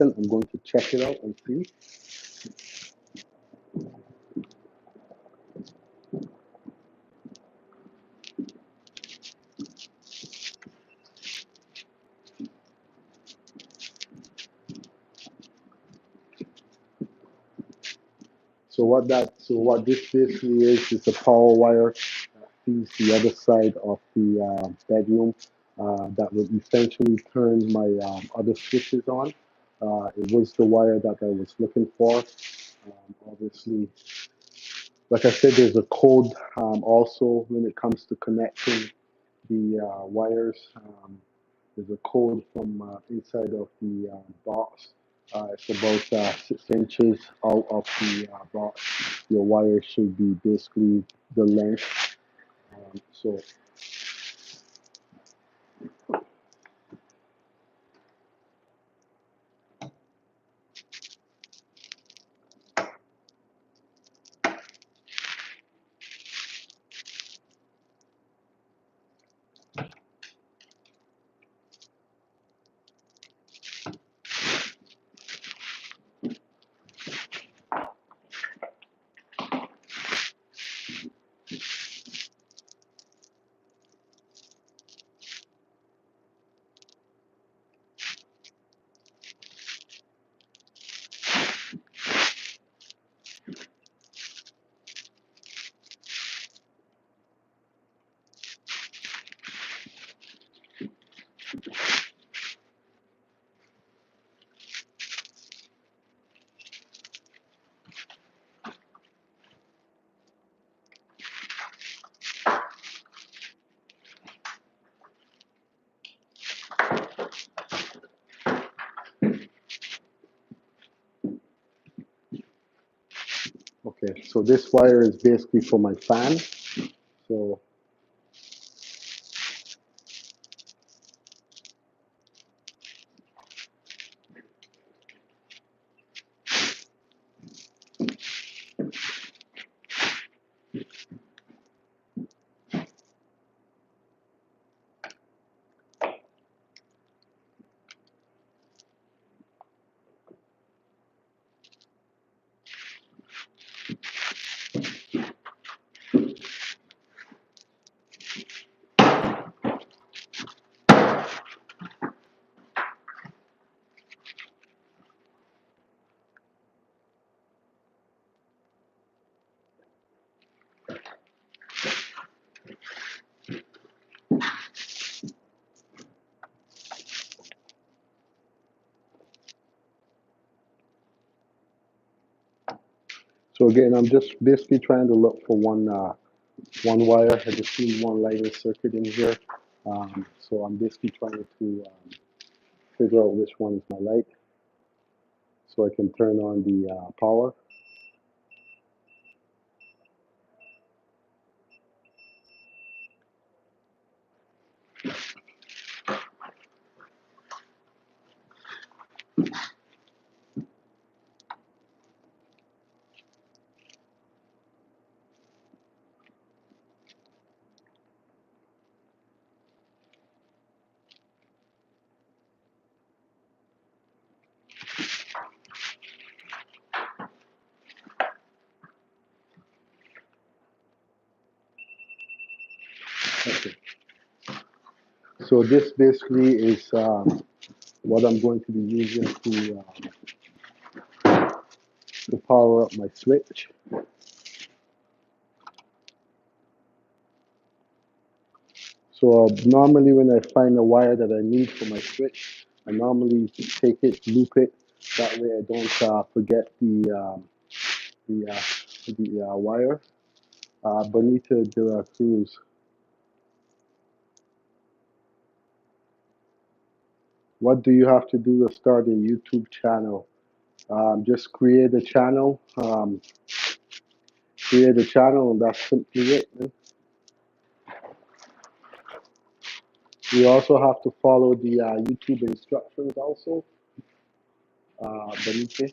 consistent. I'm going to check it out and see. So what this basically is a power wire that feeds the other side of the bedroom. That would essentially turn my other switches on. It was the wire that I was looking for. Obviously, like I said, there's a code also when it comes to connecting the wires. There's a code from inside of the box. It's about 6 inches out of the box. Your wire should be basically the length. So okay, so this wire is basically for my fan. So so again, I'm just basically trying to look for one wire. I just need one lighting circuit in here. So I'm basically trying to figure out which one is my light so I can turn on the power. Okay. So this basically is what I'm going to be using to power up my switch. So normally when I find a wire that I need for my switch, I normally take it, loop it. That way I don't forget the, uh, the wire. Bonita de la Cruz. What do you have to do to start a YouTube channel? Just create a channel. Create a channel, and that's simply it. You also have to follow the YouTube instructions also, Benite.